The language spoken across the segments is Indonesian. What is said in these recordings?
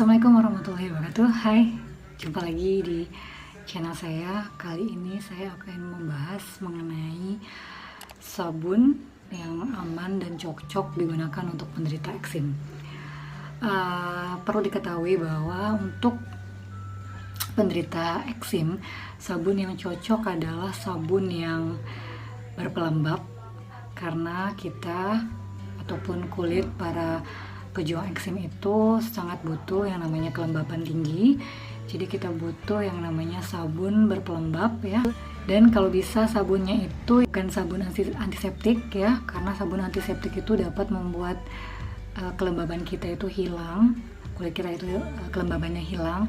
Assalamualaikum warahmatullahi wabarakatuh. Hai, jumpa lagi di channel saya. Kali ini saya akan membahas mengenai sabun yang aman dan cocok digunakan untuk penderita eksim. Perlu diketahui bahwa untuk penderita eksim, sabun yang cocok adalah sabun yang berpelembab, karena kita ataupun kulit para pejuang eksim itu sangat butuh yang namanya kelembapan tinggi. Jadi kita butuh yang namanya sabun berpelembab ya. Dan kalau bisa sabunnya itu bukan sabun antiseptik ya, karena sabun antiseptik itu dapat membuat kelembaban kita itu hilang, kulit kita itu kelembabannya hilang.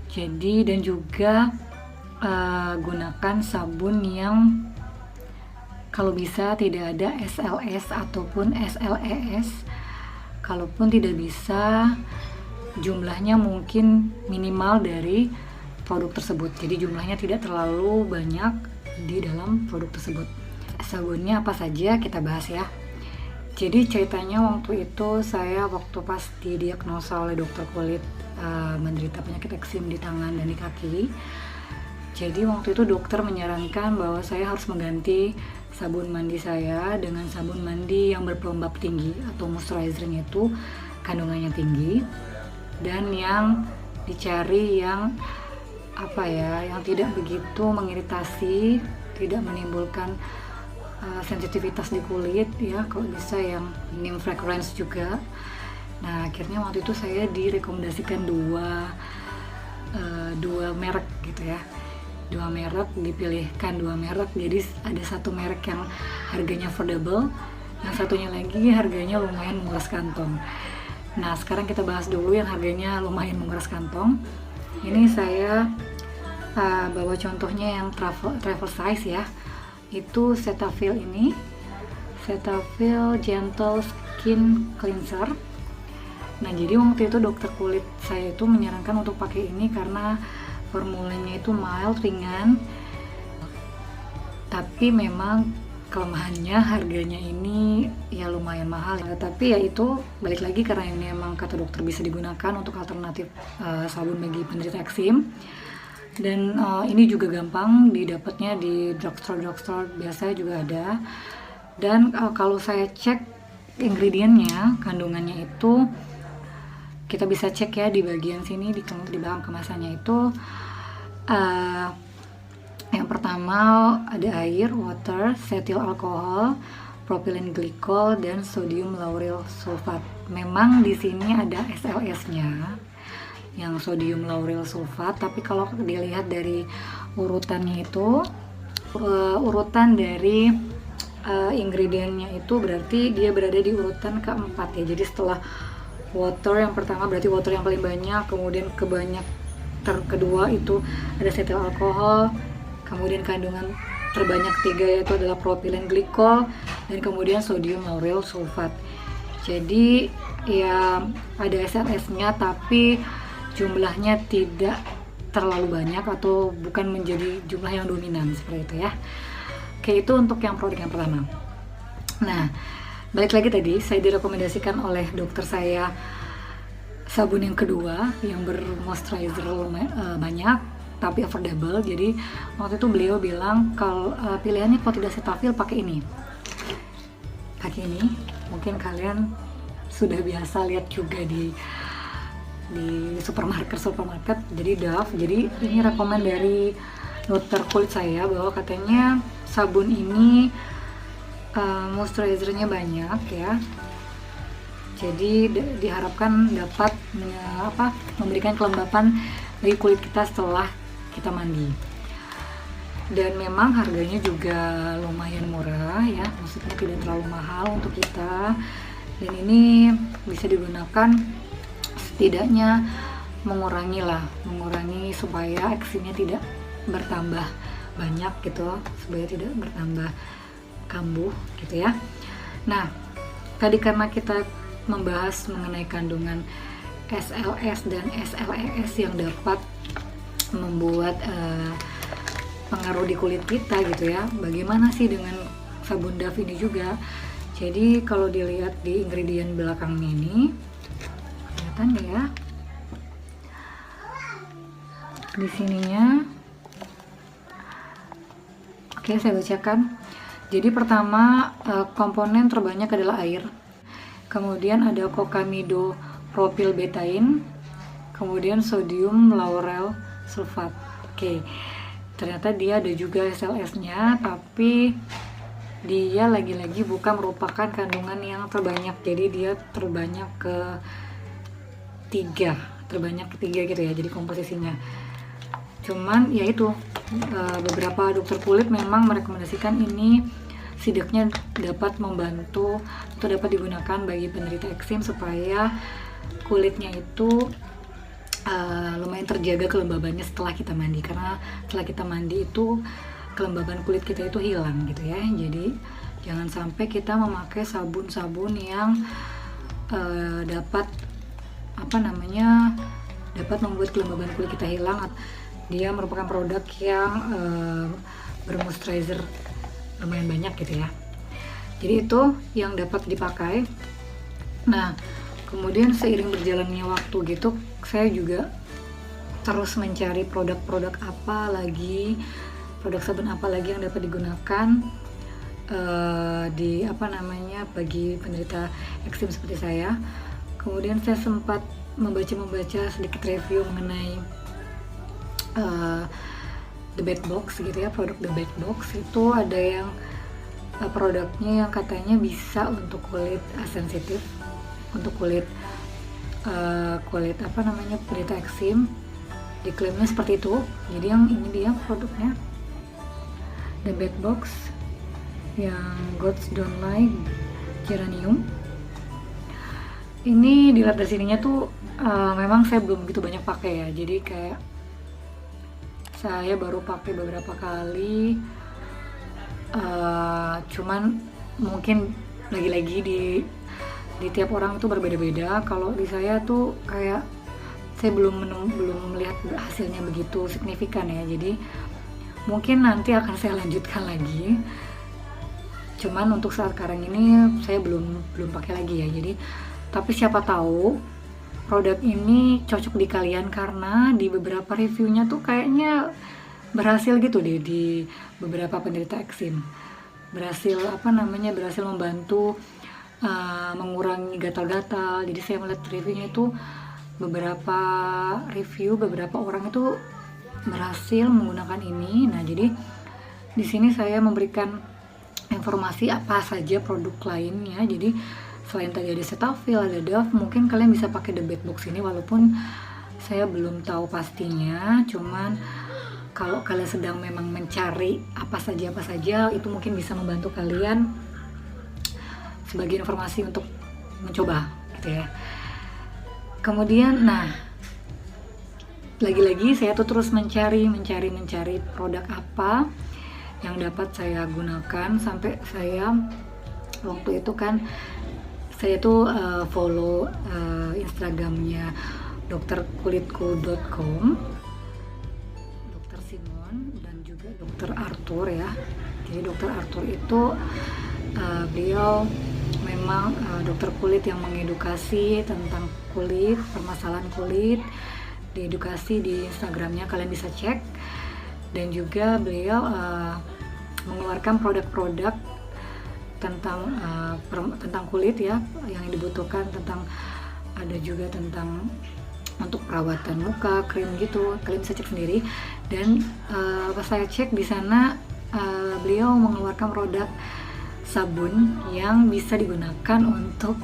Jadi dan juga gunakan sabun yang kalau bisa tidak ada SLS ataupun SLES. Kalaupun tidak bisa, jumlahnya mungkin minimal dari produk tersebut. Jadi jumlahnya tidak terlalu banyak di dalam produk tersebut. Sabunnya apa saja kita bahas ya. Jadi ceritanya waktu itu saya waktu pas didiagnosa oleh dokter kulit menderita penyakit eksim di tangan dan di kaki. Jadi waktu itu dokter menyarankan bahwa saya harus mengganti sabun mandi saya dengan sabun mandi yang berpelembab tinggi atau moisturizernya itu kandungannya tinggi, dan yang dicari yang yang tidak begitu mengiritasi, tidak menimbulkan sensitivitas di kulit ya, kalau bisa yang minim fragrance juga. Nah akhirnya waktu itu saya direkomendasikan dua merek gitu ya. Dipilihkan dua merek. Jadi ada satu merek yang harganya affordable, yang satunya lagi harganya lumayan menguras kantong. Nah sekarang kita bahas dulu yang harganya lumayan menguras kantong. Ini saya bawa contohnya yang travel size ya. Itu Cetaphil ini, Cetaphil Gentle Skin Cleanser. Nah jadi waktu itu dokter kulit saya itu menyarankan untuk pakai ini karena formulanya itu mild, ringan, tapi memang kelemahannya harganya ini ya lumayan mahal ya. Tapi ya itu balik lagi karena ini memang kata dokter bisa digunakan untuk alternatif sabun bagi penderita eksim. Dan ini juga gampang didapatnya di drugstore biasa juga ada. Dan kalau saya cek ingredientnya, kandungannya itu kita bisa cek ya di bagian sini di belakang kemasannya itu yang pertama ada air, water, cetyl alkohol, propylene glycol, dan sodium lauryl sulfat. Memang di sini ada SLS-nya yang sodium lauryl sulfat, tapi kalau dilihat dari urutannya itu urutan dari ingredientnya itu berarti dia berada di urutan keempat ya. Jadi setelah water yang pertama berarti water yang paling banyak, kemudian kedua itu ada cetyl alkohol, kemudian kandungan terbanyak ketiga yaitu adalah propylene glycol, dan kemudian sodium lauryl sulfat. Jadi ya ada SLS-nya tapi jumlahnya tidak terlalu banyak atau bukan menjadi jumlah yang dominan seperti itu ya. Oke, itu untuk yang produk yang pertama. Nah balik lagi tadi saya direkomendasikan oleh dokter saya sabun yang kedua yang bermoisturizer banyak tapi affordable. Jadi waktu itu beliau bilang kalau pilihannya kalau tidak Cetaphil pakai ini. Mungkin kalian sudah biasa lihat juga di supermarket. Jadi Dove. Jadi ini rekomend dari dokter kulit saya bahwa katanya sabun ini moisturizernya banyak ya, jadi diharapkan dapat memberikan kelembapan bagi kulit kita setelah kita mandi. Dan memang harganya juga lumayan murah ya, maksudnya tidak terlalu mahal untuk kita, dan ini bisa digunakan setidaknya mengurangi supaya eksimnya tidak bertambah banyak gitu, supaya tidak bertambah kambuh gitu ya. Nah tadi karena kita membahas mengenai kandungan SLS dan SLES yang dapat membuat pengaruh di kulit kita gitu ya, bagaimana sih dengan sabun Dove ini juga. Jadi kalau dilihat di ingredient belakangnya ini kelihatan ya, di sininya. Oke, saya bacakan. Jadi pertama, komponen terbanyak adalah air. Kemudian ada kokamido propil betain, kemudian sodium laurel sulfat. Oke, ternyata dia ada juga SLS-nya, tapi dia lagi-lagi bukan merupakan kandungan yang terbanyak. Jadi dia terbanyak terbanyak ketiga gitu ya, jadi komposisinya. Cuman ya itu, beberapa dokter kulit memang merekomendasikan ini setidaknya dapat membantu atau dapat digunakan bagi penderita eksim supaya kulitnya itu lumayan terjaga kelembabannya setelah kita mandi, karena setelah kita mandi itu kelembaban kulit kita itu hilang gitu ya. Jadi jangan sampai kita memakai sabun-sabun yang dapat dapat membuat kelembaban kulit kita hilang. Dia merupakan produk yang bermoisturizer lumayan banyak gitu ya. Jadi itu yang dapat dipakai. Nah, kemudian seiring berjalannya waktu gitu, saya juga terus mencari produk-produk apa lagi, produk sabun apa lagi yang dapat digunakan bagi penderita eksim seperti saya. Kemudian saya sempat membaca sedikit review mengenai The Bad Box gitu ya, produk The Bad Box itu ada yang produknya yang katanya bisa untuk kulit sensitif, untuk kulit penderita eksim, diklaimnya seperti itu. Jadi yang ini dia produknya, The Bad Box yang Gods Don't Lie Geranium. Ini dilihat dari sininya tuh memang saya belum begitu banyak pakai ya, jadi kayak saya baru pakai beberapa kali, cuman mungkin lagi-lagi di tiap orang itu berbeda-beda. Kalau di saya tuh kayak saya belum melihat hasilnya begitu signifikan ya, jadi mungkin nanti akan saya lanjutkan lagi. Cuman untuk saat sekarang ini saya belum pakai lagi ya. Jadi tapi siapa tahu produk ini cocok di kalian, karena di beberapa reviewnya tuh kayaknya berhasil gitu deh di beberapa penderita eksim. Berhasil membantu mengurangi gatal-gatal. Jadi saya melihat reviewnya itu beberapa orang itu berhasil menggunakan ini. Nah, jadi di sini saya memberikan informasi apa saja produk lainnya. Jadi selain tadi ada Cetaphil, ada Dove, mungkin kalian bisa pakai The Bad Box ini, walaupun saya belum tahu pastinya. Cuman kalau kalian sedang memang mencari apa saja itu mungkin bisa membantu kalian sebagai informasi untuk mencoba gitu ya. Kemudian lagi-lagi saya tuh terus mencari produk apa yang dapat saya gunakan, sampai saya waktu itu kan saya tuh follow Instagramnya dokterkulitku.com, Dr. Simon dan juga Dr. Arthur ya. Jadi Dr. Arthur itu beliau memang dokter kulit yang mengedukasi tentang kulit, permasalahan kulit, diedukasi di Instagramnya, kalian bisa cek. Dan juga beliau mengeluarkan produk-produk tentang kulit ya, yang dibutuhkan, ada juga tentang untuk perawatan muka, krim gitu, kalian bisa cek sendiri. Dan pas saya cek di sana, beliau mengeluarkan produk sabun yang bisa digunakan untuk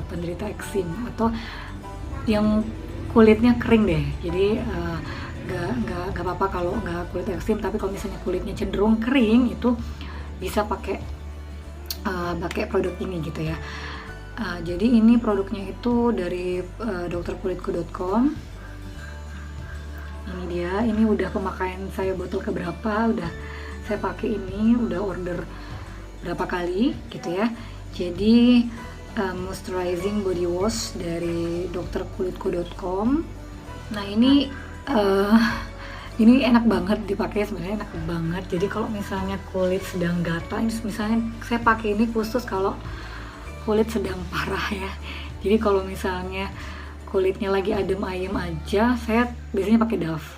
penderita eksim atau yang kulitnya kering deh. Jadi nggak apa-apa kalau nggak kulit eksim, tapi kalau misalnya kulitnya cenderung kering itu bisa pakai produk ini gitu ya. Jadi ini produknya itu dari dokterkulitku.com. Ini dia, ini udah pemakaian saya botol keberapa, udah saya pakai ini, udah order berapa kali gitu ya. Jadi moisturizing body wash dari dokterkulitku.com. Nah ini enak banget dipakai, sebenarnya enak banget. Jadi kalau misalnya kulit sedang gatal, misalnya saya pakai ini khusus kalau kulit sedang parah ya. Jadi kalau misalnya kulitnya lagi adem ayem aja, saya biasanya pakai Dove.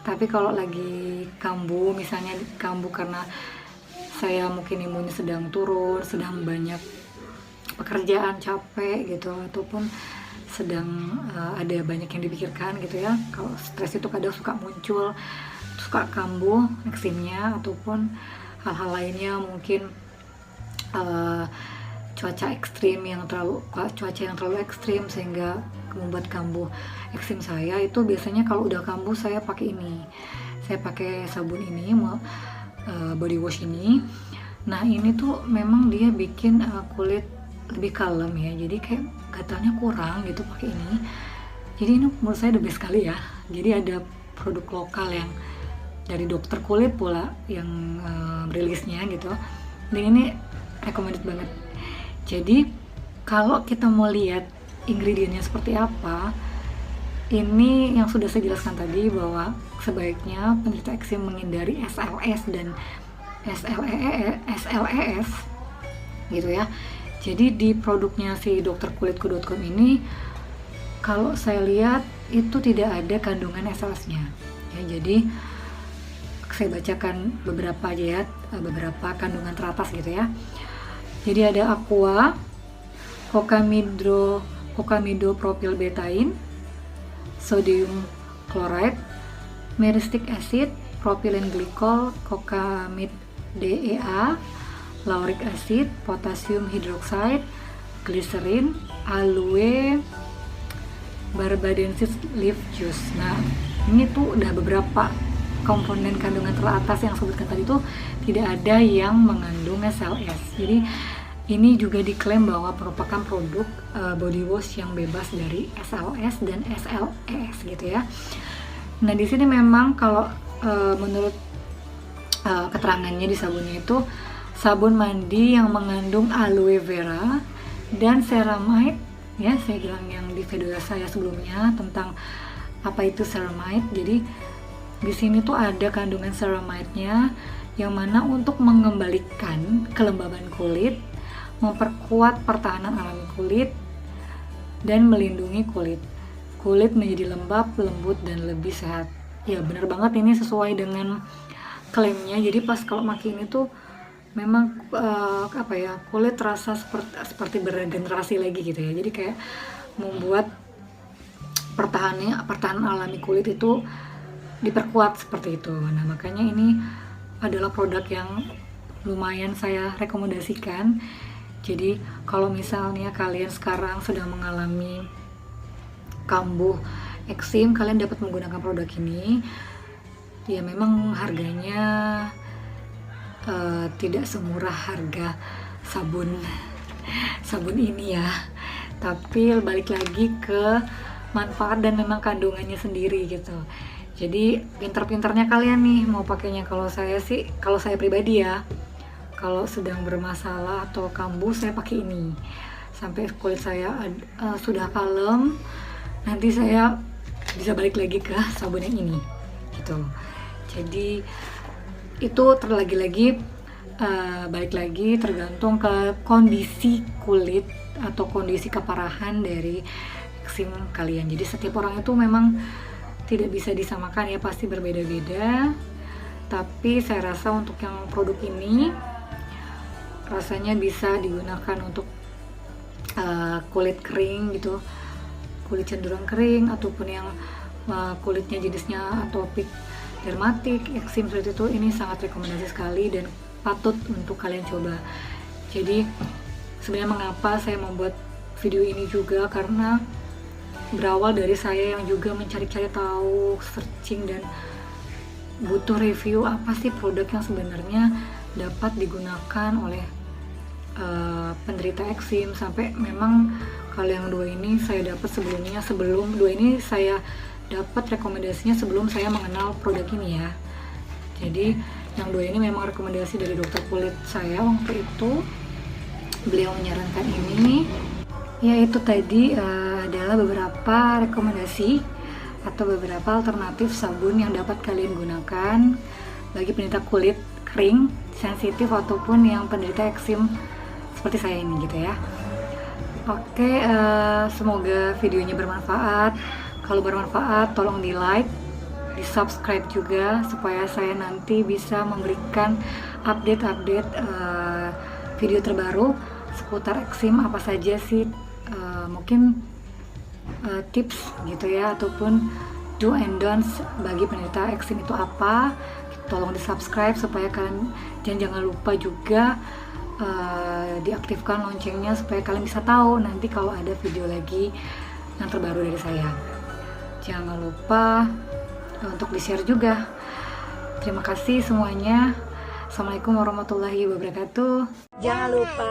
Tapi kalau lagi kambuh, misalnya kambuh karena saya mungkin imunnya sedang turun, sedang banyak pekerjaan, capek gitu, ataupun sedang ada banyak yang dipikirkan gitu ya. Kalau stres itu kadang suka muncul, suka kambuh eksimnya, ataupun hal-hal lainnya, mungkin cuaca yang terlalu ekstrim sehingga membuat kambuh eksim saya. Itu biasanya kalau udah kambuh saya pakai sabun ini, body wash ini. Nah ini tuh memang dia bikin kulit lebih kalem ya, jadi kayak gatalnya kurang gitu pakai ini. Jadi ini menurut saya the best sekali ya. Jadi ada produk lokal yang dari dokter kulit pula yang rilisnya gitu, dan ini recommended banget. Jadi kalau kita mau lihat ingredientnya seperti apa, ini yang sudah saya jelaskan tadi, bahwa sebaiknya penderita eksim menghindari SLS dan SLES gitu ya. Jadi di produknya si dokterkulitku.com ini, kalau saya lihat itu tidak ada kandungan SLS-nya ya. Jadi saya bacakan beberapa aja ya, beberapa kandungan teratas gitu ya. Jadi ada aqua, cocamidopropylbetaine, sodium chloride, myristic acid, propylene glycol, cocamid DEA, lauric acid, potassium hydroxide, glycerin, aloe barbadensis leaf juice. Nah, ini tuh udah beberapa komponen kandungan teratas yang sebutkan tadi tuh tidak ada yang mengandung SLS. Jadi ini juga diklaim bahwa merupakan produk body wash yang bebas dari SLS dan SLES gitu ya. Nah di sini memang kalau menurut keterangannya di sabunnya itu sabun mandi yang mengandung aloe vera dan ceramide ya. Saya bilang yang di video saya sebelumnya tentang apa itu ceramide. Jadi di sini tuh ada kandungan ceramide-nya yang mana untuk mengembalikan kelembaban kulit, memperkuat pertahanan alami kulit, dan melindungi kulit menjadi lembab, lembut, dan lebih sehat. Ya bener banget, ini sesuai dengan klaimnya. Jadi pas kalau pakai ini tuh memang kulit terasa seperti beregenerasi lagi gitu ya. Jadi kayak membuat pertahanan alami kulit itu diperkuat seperti itu. Nah makanya ini adalah produk yang lumayan saya rekomendasikan. Jadi kalau misalnya kalian sekarang sedang mengalami kambuh eksim, kalian dapat menggunakan produk ini. Ya memang harganya tidak semurah harga sabun ini ya, tapi balik lagi ke manfaat dan memang kandungannya sendiri gitu. Jadi pinter-pinternya kalian nih mau pakainya. Kalau saya pribadi ya, kalau sedang bermasalah atau kambuh saya pakai ini sampai kulit saya sudah kalem, nanti saya bisa balik lagi ke sabun yang ini gitu. Jadi itu balik lagi tergantung ke kondisi kulit atau kondisi keparahan dari eksim kalian. Jadi setiap orang itu memang tidak bisa disamakan ya, pasti berbeda-beda. Tapi saya rasa untuk yang produk ini rasanya bisa digunakan untuk kulit kering gitu, kulit cenderung kering, ataupun yang kulitnya jenisnya atopik dermatik, eksim seperti itu. Ini sangat rekomendasi sekali dan patut untuk kalian coba. Jadi sebenarnya mengapa saya membuat video ini juga karena berawal dari saya yang juga mencari-cari tahu, searching, dan butuh review apa sih produk yang sebenarnya dapat digunakan oleh penderita eksim. Sampai memang kalau yang dua ini saya dapat sebelum dua ini saya dapat rekomendasinya sebelum saya mengenal produk ini ya. Jadi yang dua ini memang rekomendasi dari dokter kulit saya waktu itu. Beliau menyarankan ini. Ya itu tadi adalah beberapa rekomendasi atau beberapa alternatif sabun yang dapat kalian gunakan bagi penderita kulit kering, sensitif, ataupun yang penderita eksim seperti saya ini gitu ya. Oke, semoga videonya bermanfaat. Kalau bermanfaat tolong di like, di subscribe juga supaya saya nanti bisa memberikan update-update video terbaru seputar eksim, apa saja sih mungkin tips gitu ya, ataupun do and don'ts bagi penderita eksim itu apa. Tolong di subscribe supaya kalian, dan jangan lupa juga diaktifkan loncengnya supaya kalian bisa tahu nanti kalau ada video lagi yang terbaru dari saya. Jangan lupa untuk di-share juga. Terima kasih semuanya. Assalamualaikum warahmatullahi wabarakatuh. Jangan lupa